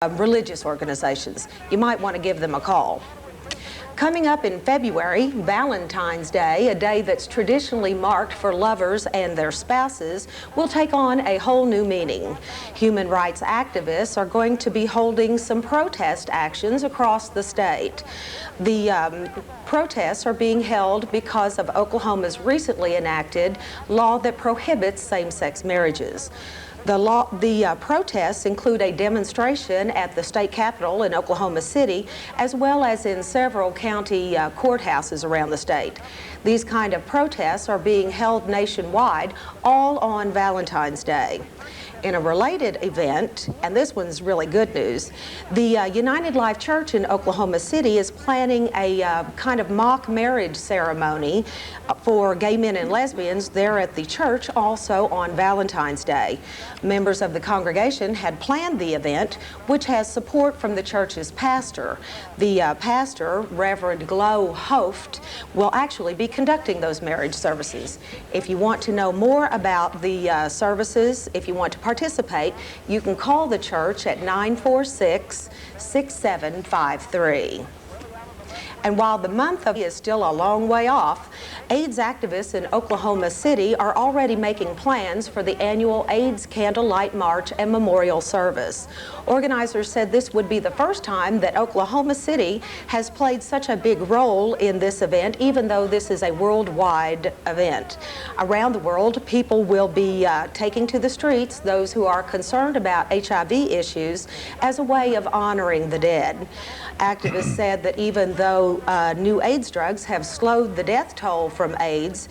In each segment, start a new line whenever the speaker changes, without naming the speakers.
religious organizations. You might want to give them a call. Coming up in February, Valentine's Day, a day that's traditionally marked for lovers and their spouses, will take on a whole new meaning. Human rights activists are going to be holding some protest actions across the state. The protests are being held because of Oklahoma's recently enacted law that prohibits same-sex marriages. The protests include a demonstration at the state capitol in Oklahoma City, as well as in several county courthouses around the state. These kind of protests are being held nationwide, all on Valentine's Day. In a related event, and this one's really good news, the United Life Church in Oklahoma City is planning a kind of mock marriage ceremony for gay men and lesbians there at the church, also on Valentine's Day. Members of the congregation had planned the event, which has support from the church's pastor. The pastor, Reverend Glow Hoft, will actually be conducting those marriage services. If you want to know more about the services, if you want to participate, you can call the church at 946-6753. And while the month of is still a long way off, AIDS activists in Oklahoma City are already making plans for the annual AIDS Candlelight March and Memorial Service. Organizers said this would be the first time that Oklahoma City has played such a big role in this event, even though this is a worldwide event. Around the world, people will be taking to the streets those who are concerned about HIV issues as a way of honoring the dead. Activists said that even though new AIDS drugs have slowed the death toll from AIDS,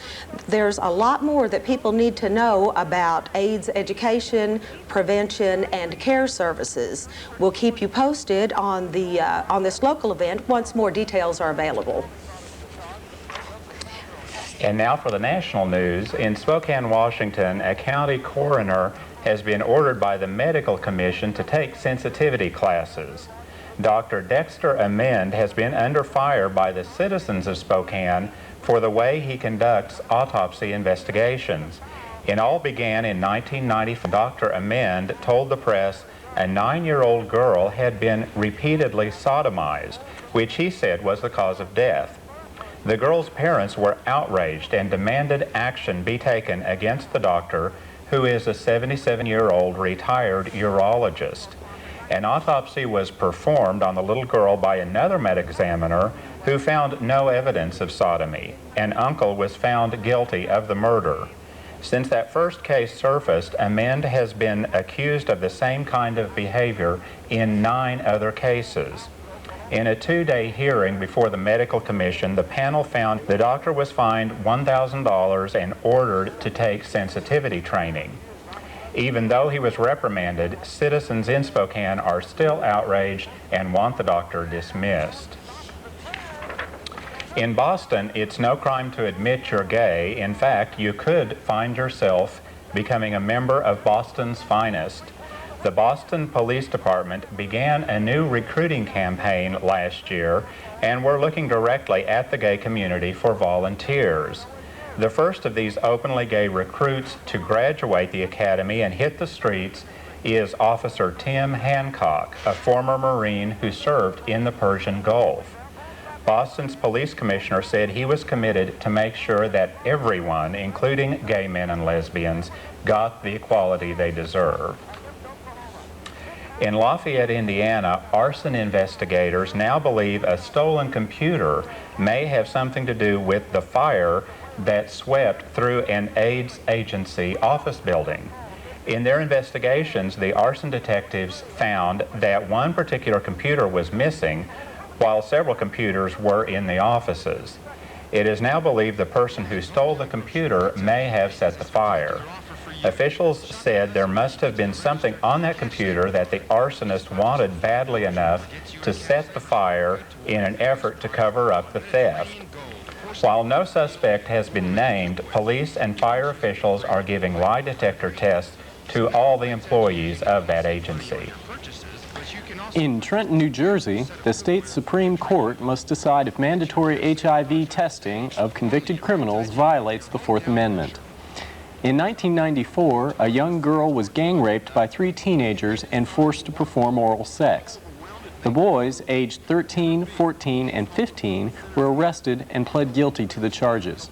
there's a lot more that people need to know about AIDS education, prevention, and care services. We'll keep you posted on this local event once more details are available.
And now for the national news. In Spokane, Washington, a county coroner has been ordered by the Medical Commission to take sensitivity classes. Dr. Dexter Amend has been under fire by the citizens of Spokane for the way he conducts autopsy investigations. It all began in 1995. Dr. Amend told the press a 9-year-old girl had been repeatedly sodomized, which he said was the cause of death. The girl's parents were outraged and demanded action be taken against the doctor, who is a 77-year-old retired urologist. An autopsy was performed on the little girl by another medical examiner who found no evidence of sodomy. An uncle was found guilty of the murder. Since that first case surfaced, Amend has been accused of the same kind of behavior in 9 other cases. In a 2-day hearing before the Medical Commission, the panel found the doctor was fined $1,000 and ordered to take sensitivity training. Even though he was reprimanded, citizens in Spokane are still outraged and want the doctor dismissed. In Boston, it's no crime to admit you're gay. In fact, you could find yourself becoming a member of Boston's finest. The Boston Police Department began a new recruiting campaign last year, and we're looking directly at the gay community for volunteers. The first of these openly gay recruits to graduate the academy and hit the streets is Officer Tim Hancock, a former Marine who served in the Persian Gulf. Boston's police commissioner said he was committed to make sure that everyone, including gay men and lesbians, got the equality they deserve. In Lafayette, Indiana, arson investigators now believe a stolen computer may have something to do with the fire that swept through an AIDS agency office building. In their investigations, the arson detectives found that one particular computer was missing, while several computers were in the offices. It is now believed the person who stole the computer may have set the fire. Officials said there must have been something on that computer that the arsonist wanted badly enough to set the fire in an effort to cover up the theft. While no suspect has been named, police and fire officials are giving lie detector tests to all the employees of that agency.
In Trenton, New Jersey, the state Supreme Court must decide if mandatory HIV testing of convicted criminals violates the Fourth Amendment. In 1994, a young girl was gang raped by 3 teenagers and forced to perform oral sex. The boys, aged 13, 14, and 15, were arrested and pled guilty to the charges.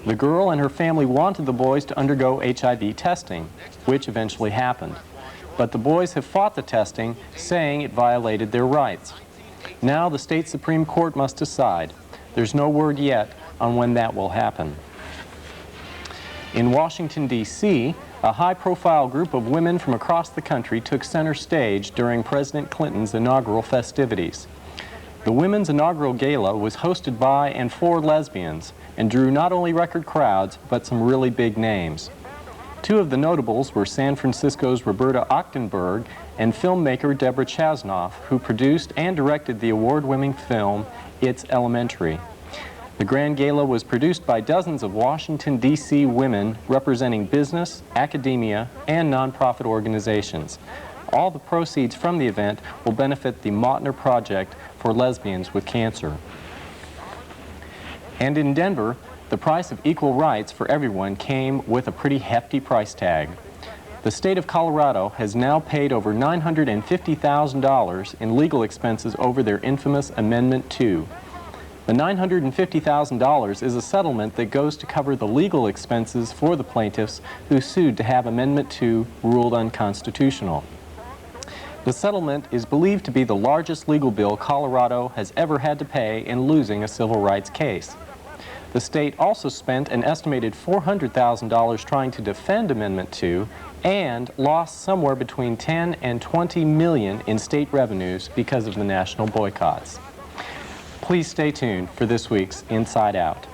The girl and her family wanted the boys to undergo HIV testing, which eventually happened. But the boys have fought the testing, saying it violated their rights. Now the state Supreme Court must decide. There's no word yet on when that will happen. In Washington, D.C., a high-profile group of women from across the country took center stage during President Clinton's inaugural festivities. The women's inaugural gala was hosted by and for lesbians and drew not only record crowds, but some really big names. 2 of the notables were San Francisco's Roberta Ochtenberg and filmmaker Deborah Chasnoff, who produced and directed the award-winning film It's Elementary. The Grand Gala was produced by dozens of Washington, D.C. women representing business, academia, and nonprofit organizations. All the proceeds from the event will benefit the Mautner Project for lesbians with cancer. And in Denver, the price of equal rights for everyone came with a pretty hefty price tag. The state of Colorado has now paid over $950,000 in legal expenses over their infamous Amendment 2. The $950,000 is a settlement that goes to cover the legal expenses for the plaintiffs who sued to have Amendment 2 ruled unconstitutional. The settlement is believed to be the largest legal bill Colorado has ever had to pay in losing a civil rights case. The state also spent an estimated $400,000 trying to defend Amendment 2 and lost somewhere between $10 and $20 million in state revenues because of the national boycotts. Please stay tuned for this week's Inside Out.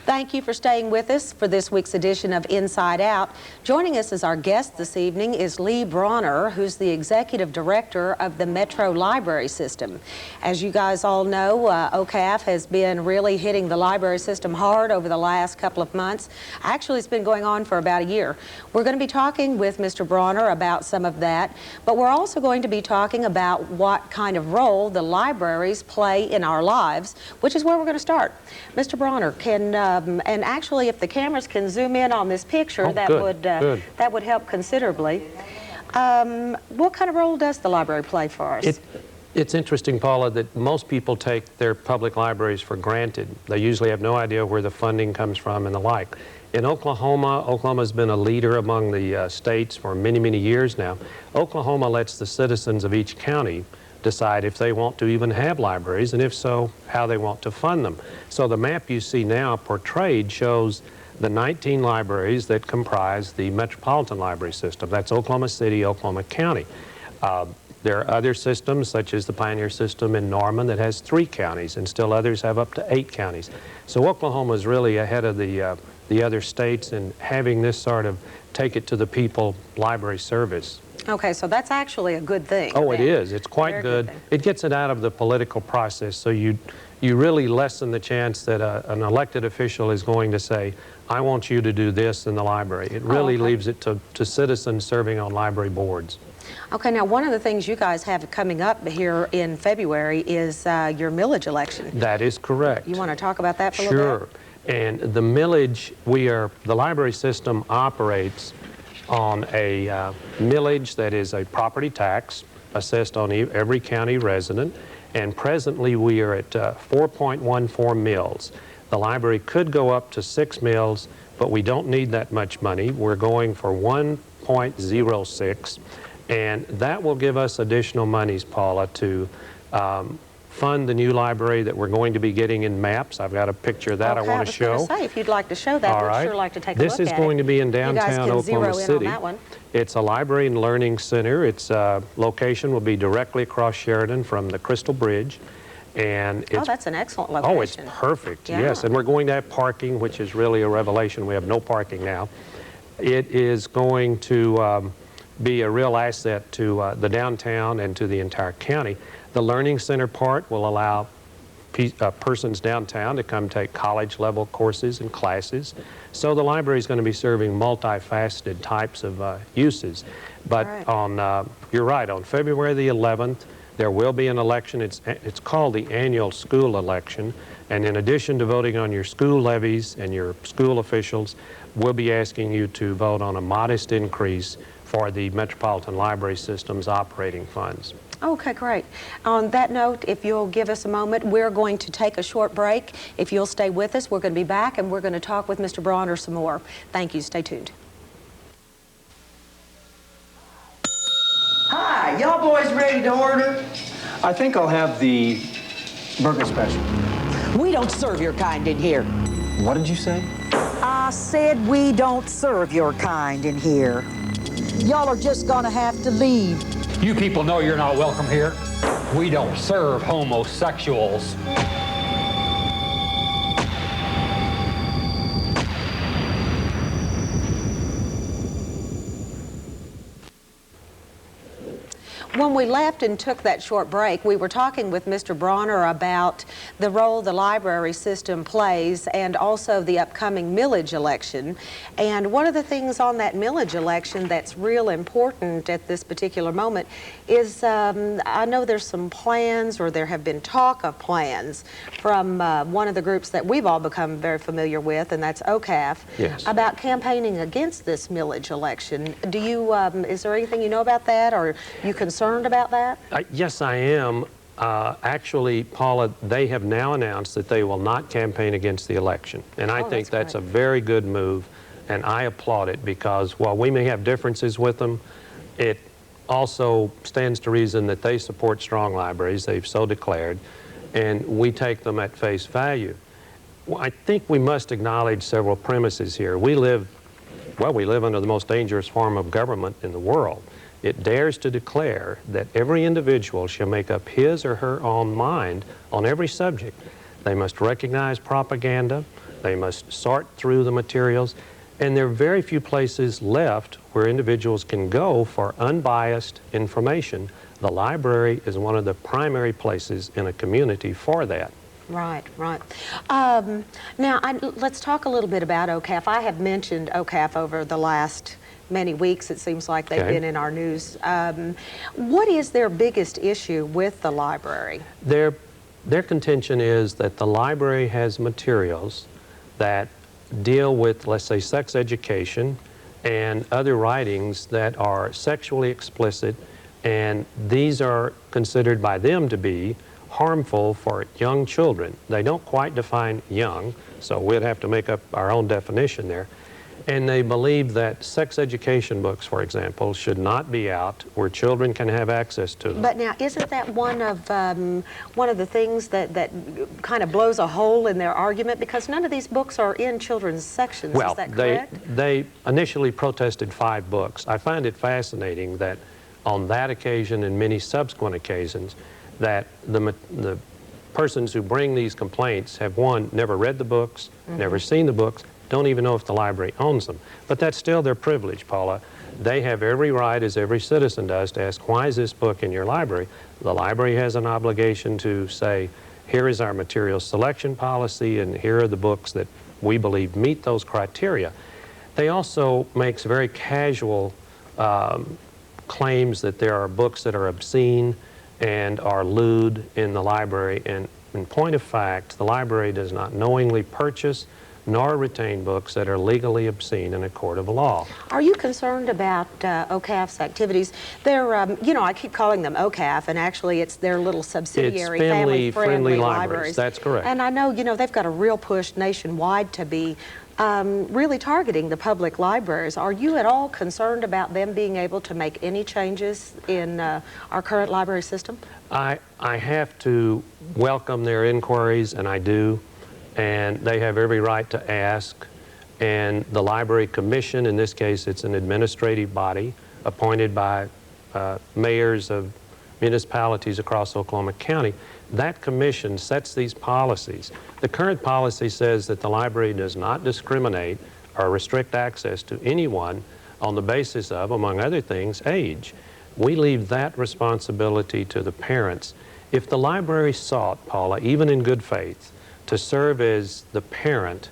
Thank you for staying with us for this week's edition of Inside Out. Joining us as our guest this evening is Lee Bronner, who's the Executive Director of the Metro Library System. As you guys all know, OCAF has been really hitting the library system hard over the last couple of months. Actually, it's been going on for about a year. We're going to be talking with Mr. Bronner about some of that, but we're also going to be talking about what kind of role the libraries play in our lives, which is where we're going to start. Mr. Bronner, and actually, if the cameras can zoom in on this picture, that would help considerably. What kind of role does the library play for us?
It's interesting, Paula, that most people take their public libraries for granted. They usually have no idea where the funding comes from and the like. In Oklahoma's been a leader among the states for many, many years now. Oklahoma lets the citizens of each county decide if they want to even have libraries, and if so, how they want to fund them. So the map you see now portrayed shows the 19 libraries that comprise the Metropolitan Library System. That's Oklahoma City, Oklahoma County. There are other systems, such as the Pioneer System in Norman, that has 3 counties, and still others have up to 8 counties. So Oklahoma is really ahead of the other states in having this sort of take it to the people library service.
Okay, so that's actually a good thing.
Oh, it is. It's quite good. It gets it out of the political process, so you really lessen the chance that an elected official is going to say, I want you to do this in the library. It really leaves it to citizens serving on library boards.
Okay, now one of the things you guys have coming up here in February is your millage election.
That is correct.
You want to talk about that for a little bit?
Sure. And the millage, the library system operates on a millage that is a property tax assessed on every county resident, and presently we are at 4.14 mills. The library could go up to 6 mills, but we don't need that much money. We're going for 1.06, and that will give us additional monies, Paula, to fund the new library that we're going to be getting in maps. I've got a picture of that I want to show.
I was going to say, if you'd like to show that, we'd sure like to take a look at it.
This is going to be in downtown Oklahoma City.
On that one.
It's a library and learning center. Its location will be directly across Sheridan from the Crystal Bridge. And
Oh, that's an excellent location.
Oh, it's perfect,
Yeah.
yes. And we're going to have parking, which is really a revelation. We have no parking now. It is going to be a real asset to the downtown and to the entire county. The Learning Center part will allow persons downtown to come take college-level courses and classes. So the library is going to be serving multifaceted types of uses. But
Right.
you're right, on February the 11th, there will be an election. It's called the annual school election. And in addition to voting on your school levies and your school officials, we'll be asking you to vote on a modest increase for the Metropolitan Library System's operating funds.
Okay, great. On that note, if you'll give us a moment, we're going to take a short break. If you'll stay with us, we're going to be back and we're going to talk with Mr. Bronner some more. Thank you. Stay tuned.
Hi, y'all boys ready to order?
I think I'll have the burger special.
We don't serve your kind in here.
What did you say?
I said we don't serve your kind in here. Y'all are just gonna have to leave.
You people know you're not welcome here. We don't serve homosexuals.
When we left and took that short break, we were talking with Mr. Bronner about the role the library system plays and also the upcoming millage election. And one of the things on that millage election that's real important at this particular moment is I know there's some plans, or there have been talk of plans from one of the groups that we've all become very familiar with, and that's OCAF,
Yes.
about campaigning against this millage election. Do you, is there anything you know about that, or you concerned about that?
Yes, I am. Actually, Paula, they have now announced that they will not campaign against the election. And I think that's a very good move, and I applaud it, because while we may have differences with them, it also stands to reason that they support strong libraries. They've so declared, and we take them at face value. Well, I think we must acknowledge several premises here. We live under the most dangerous form of government in the world. It dares to declare that every individual shall make up his or her own mind on every subject. They must recognize propaganda. They must sort through the materials. And there are very few places left where individuals can go for unbiased information. The library is one of the primary places in a community for that.
Right, right. Now, let's talk a little bit about OCAF. I have mentioned OCAF over the last many weeks. It seems like they've been in our news. What is their biggest issue with the library?
Their contention is that the library has materials that deal with, let's say, sex education and other writings that are sexually explicit, and these are considered by them to be harmful for young children. They don't quite define young, so we'd have to make up our own definition there. And they believe that sex education books, for example, should not be out where children can have access to them.
But now, isn't that one of the things that kind of blows a hole in their argument? Because none of these books are in children's sections,
Well,
is that correct?
they initially protested 5 books. I find it fascinating that on that occasion and many subsequent occasions, that the persons who bring these complaints have, one, never read the books, never seen the books, don't even know if the library owns them. But that's still their privilege, Paula. They have every right, as every citizen does, to ask, why is this book in your library? The library has an obligation to say, here is our material selection policy, and here are the books that we believe meet those criteria. They also makes very casual claims that there are books that are obscene and are lewd in the library. And in point of fact, the library does not knowingly purchase nor retain books that are legally obscene in a court of law.
Are you concerned about OCAF's activities? They're, you know, I keep calling them OCAF, and actually it's their little subsidiary,
It's
family-friendly
libraries. That's correct.
And I know, you know, they've got a real push nationwide to be really targeting the public libraries. Are you at all concerned about them being able to make any changes in our current library system?
I have to welcome their inquiries, and I do. And they have every right to ask, and the Library Commission, in this case it's an administrative body appointed by mayors of municipalities across Oklahoma County. That commission sets these policies. The current policy says that the library does not discriminate or restrict access to anyone on the basis of, among other things, age. We leave that responsibility to the parents. If the library sought, Paula, even in good faith, to serve as the parent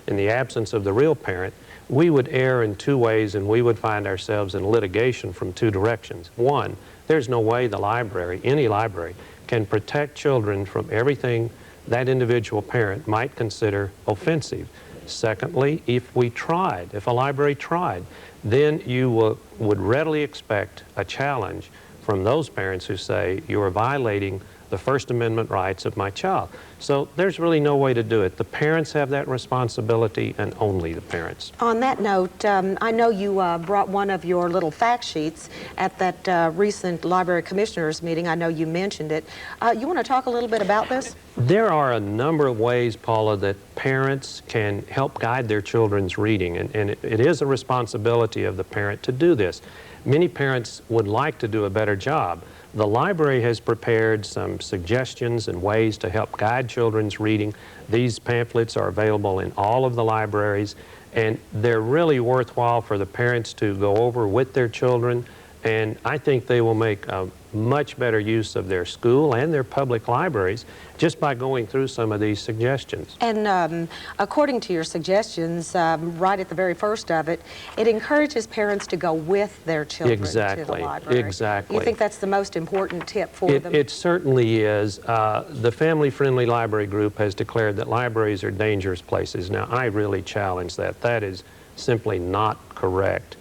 in the absence of the real parent, we would err in two ways, and we would find ourselves in litigation from two directions. One, there's no way the library, any library, can protect children from everything that individual parent might consider offensive. Secondly, if a library tried, then you would readily expect a challenge from those parents who say, you are violating the First Amendment rights of my child. So there's really no way to do it. The parents have that responsibility, and only the parents.
On that note, I know you brought one of your little fact sheets at that recent Library Commissioners meeting. I know you mentioned it. You want to talk a little bit about this?
There are a number of ways, Paula, that parents can help guide their children's reading, and it is a responsibility of the parent to do this. Many parents would like to do a better job. The library has prepared some suggestions and ways to help guide children's reading. These pamphlets are available in all of the libraries, and they're really worthwhile for the parents to go over with their children, and I think they will make a much better use of their school and their public libraries just by going through some of these suggestions.
And according to your suggestions, right at the very first of it, it encourages parents to go with their children to the library.
Exactly.
You think that's the most important tip for them?
It certainly is. The Family Friendly Library Group has declared that libraries are dangerous places. Now, I really challenge that. That is simply not correct.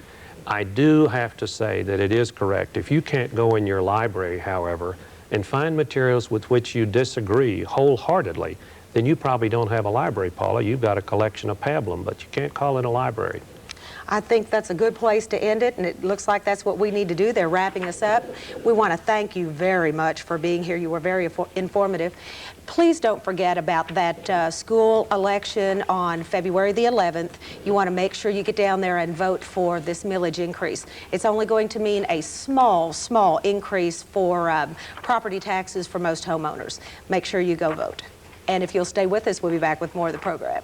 I do have to say that it is correct. If you can't go in your library, however, and find materials with which you disagree wholeheartedly, then you probably don't have a library, Paula. You've got a collection of pablum, but you can't call it a library.
I think that's a good place to end it, and it looks like that's what we need to do. They're wrapping us up. We want to thank you very much for being here. You were very informative. Please don't forget about that school election on February the 11th. You want to make sure you get down there and vote for this millage increase. It's only going to mean a small increase for property taxes for most homeowners. Make sure you go vote. And if you'll stay with us, we'll be back with more of the program.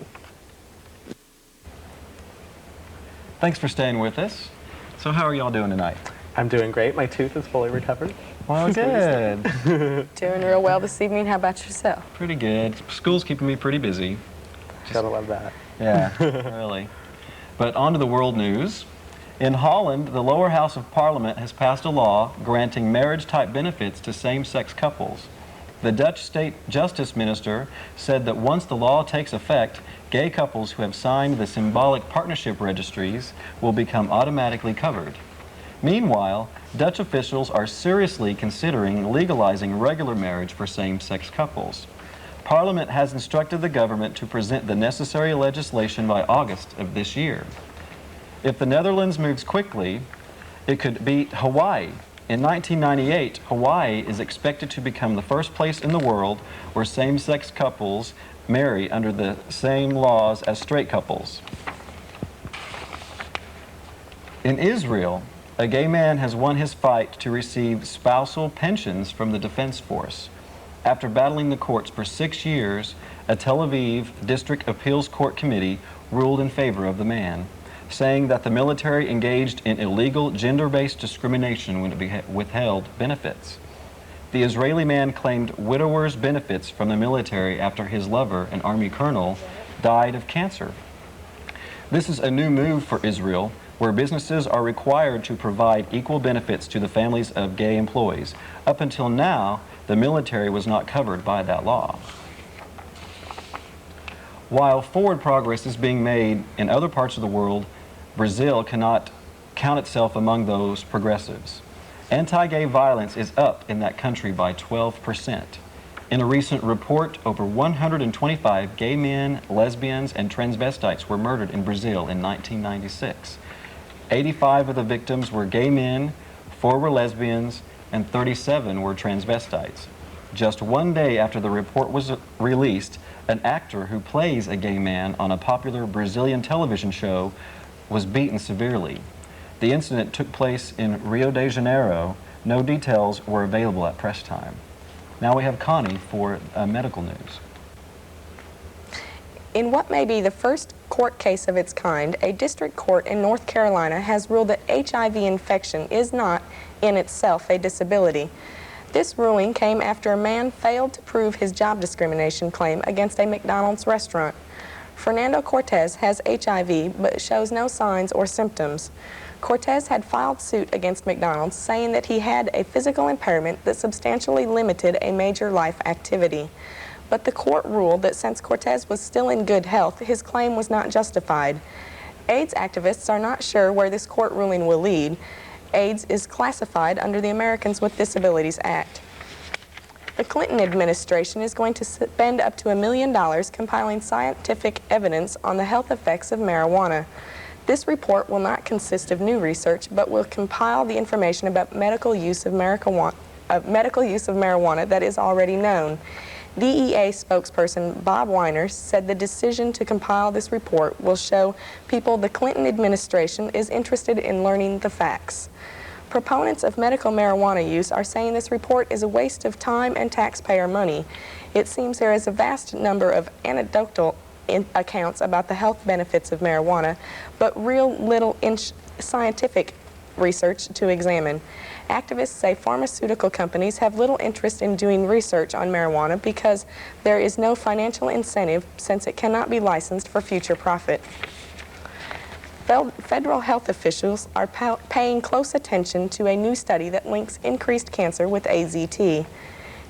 Thanks for staying with us. So how are y'all doing tonight?
I'm doing great. My tooth is fully recovered.
Well, good.
Doing real well this evening. How about yourself?
Pretty good. School's keeping me pretty busy.
Gotta love that.
Yeah, really. But on to the world news. In Holland, the lower house of parliament has passed a law granting marriage-type benefits to same-sex couples. The Dutch state justice minister said that once the law takes effect, gay couples who have signed the symbolic partnership registries will become automatically covered. Meanwhile, Dutch officials are seriously considering legalizing regular marriage for same-sex couples. Parliament has instructed the government to present the necessary legislation by August of this year. If the Netherlands moves quickly, it could beat Hawaii. In 1998, Hawaii is expected to become the first place in the world where same-sex couples marry under the same laws as straight couples. In Israel, a gay man has won his fight to receive spousal pensions from the Defense Force. After battling the courts for 6 years, a Tel Aviv District Appeals Court committee ruled in favor of the man, saying that the military engaged in illegal gender-based discrimination when it withheld benefits. The Israeli man claimed widower's benefits from the military after his lover, an Army colonel, died of cancer. This is a new move for Israel, where businesses are required to provide equal benefits to the families of gay employees. Up until now, the military was not covered by that law. While forward progress is being made in other parts of the world, Brazil cannot count itself among those progressives. Anti-gay violence is up in that country by 12%. In a recent report, over 125 gay men, lesbians, and transvestites were murdered in Brazil in 1996. 85 of the victims were gay men, 4 were lesbians, and 37 were transvestites. Just one day after the report was released, an actor who plays a gay man on a popular Brazilian television show was beaten severely. The incident took place in Rio de Janeiro, No details were available at press time. Now we have Connie for medical news.
In what may be the first court case of its kind, a district court in North Carolina has ruled that HIV infection is not, in itself, a disability. This ruling came after a man failed to prove his job discrimination claim against a McDonald's restaurant. Fernando Cortez has HIV but shows no signs or symptoms. Cortez had filed suit against McDonald's saying that he had a physical impairment that substantially limited a major life activity. But the court ruled that since Cortez was still in good health, his claim was not justified. AIDS activists are not sure where this court ruling will lead. AIDS is classified under the Americans with Disabilities Act. The Clinton administration is going to spend up to $1 million compiling scientific evidence on the health effects of marijuana. This report will not consist of new research, but will compile the information about medical use of marijuana that is already known. DEA spokesperson Bob Weiner said the decision to compile this report will show people the Clinton administration is interested in learning the facts. Proponents of medical marijuana use are saying this report is a waste of time and taxpayer money. It seems there is a vast number of anecdotal accounts about the health benefits of marijuana, but real little scientific research to examine. Activists say pharmaceutical companies have little interest in doing research on marijuana because there is no financial incentive since it cannot be licensed for future profit. Federal health officials are paying close attention to a new study that links increased cancer with AZT.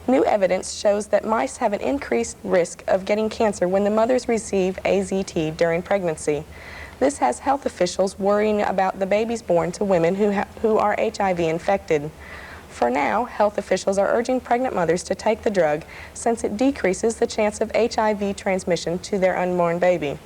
New evidence shows that mice have an increased risk of getting cancer when the mothers receive AZT during pregnancy. This has health officials worrying about the babies born to women who are HIV infected. For now, health officials are urging pregnant mothers to take the drug since it decreases the chance of HIV transmission to their unborn baby.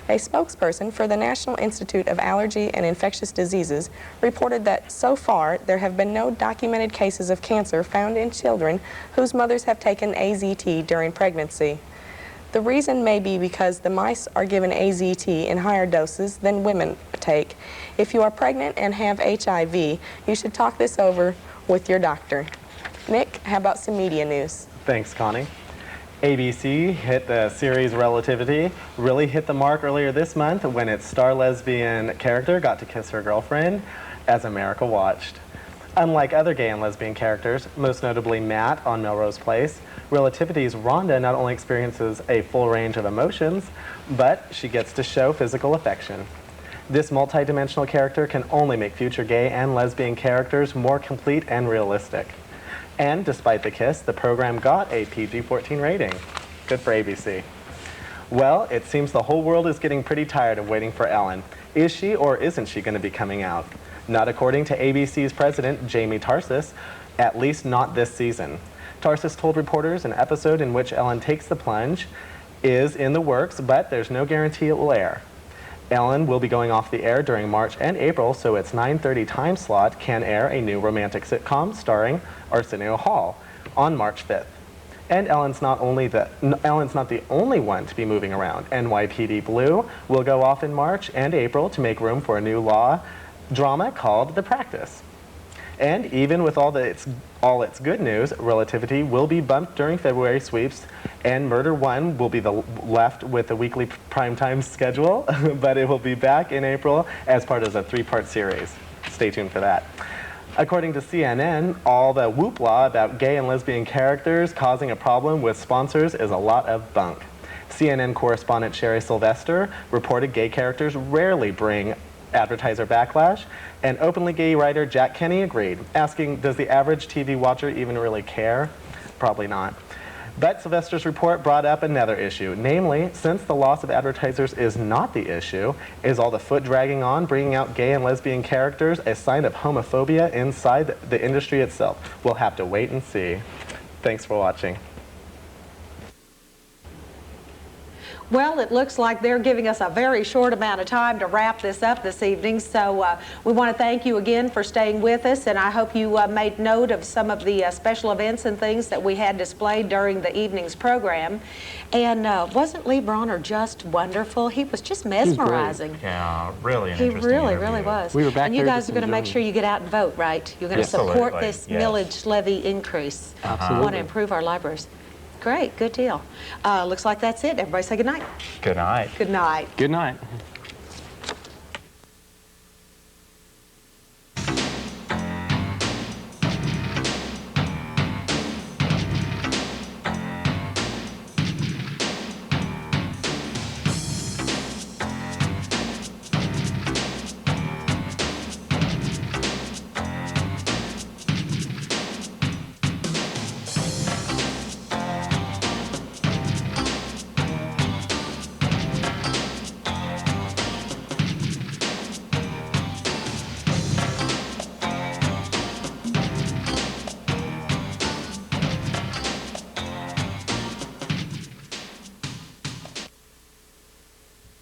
A spokesperson for the National Institute of Allergy and Infectious Diseases reported that so far there have been no documented cases of cancer found in children whose mothers have taken AZT during pregnancy. The reason may be because the mice are given AZT in higher doses than women take. If you are pregnant and have HIV, you should talk this over with your doctor. Nick, how about some media news?
Thanks, Connie. ABC hit the series Relativity, really hit the mark earlier this month when its star lesbian character got to kiss her girlfriend as America watched. Unlike other gay and lesbian characters, most notably Matt on Melrose Place, Relativity's Rhonda not only experiences a full range of emotions, but she gets to show physical affection. This multidimensional character can only make future gay and lesbian characters more complete and realistic. And despite the kiss, the program got a PG-14 rating. Good for ABC. Well, it seems the whole world is getting pretty tired of waiting for Ellen. Is she or isn't she going to be coming out? Not according to ABC's president, Jamie Tarsis, at least not this season. Tarsis told reporters an episode in which Ellen takes the plunge is in the works, but there's no guarantee it will air. Ellen will be going off the air during March and April, so its 9:30 time slot can air a new romantic sitcom starring Arsenio Hall on March 5th. And Ellen's not the only one to be moving around. NYPD Blue will go off in March and April to make room for a new law drama called The Practice. And even with all its good news, Relativity will be bumped during February sweeps, and Murder One will be left with the weekly primetime schedule, but it will be back in April as part of a 3-part series. Stay tuned for that. According to CNN, all the whoopla about gay and lesbian characters causing a problem with sponsors is a lot of bunk. CNN correspondent Sherry Sylvester reported gay characters rarely bring advertiser backlash, and openly gay writer Jack Kenny agreed, asking, does the average TV watcher even really care? Probably not. But Sylvester's report brought up another issue, namely, since the loss of advertisers is not the issue, is all the foot dragging on bringing out gay and lesbian characters a sign of homophobia inside the industry itself? We'll have to wait and see. Thanks for watching.
Well, it looks like they're giving us a very short amount of time to wrap this up this evening, so we want to thank you again for staying with us, and I hope you made note of some of the special events and things that we had displayed during the evening's program. And wasn't Lee Bronner just wonderful? He was just mesmerizing.
Yeah, really an
He
interesting
really,
interview.
really was.
We were back
and you
there
guys
just
are going to make
enjoying
sure you get out and vote, right? You're going to support
Absolutely,
this
yes.
millage levy increase.
Absolutely.
Want to improve our libraries. Great, good deal. Looks like that's it. Everybody say good night.
Good night.
Good night.
Good night.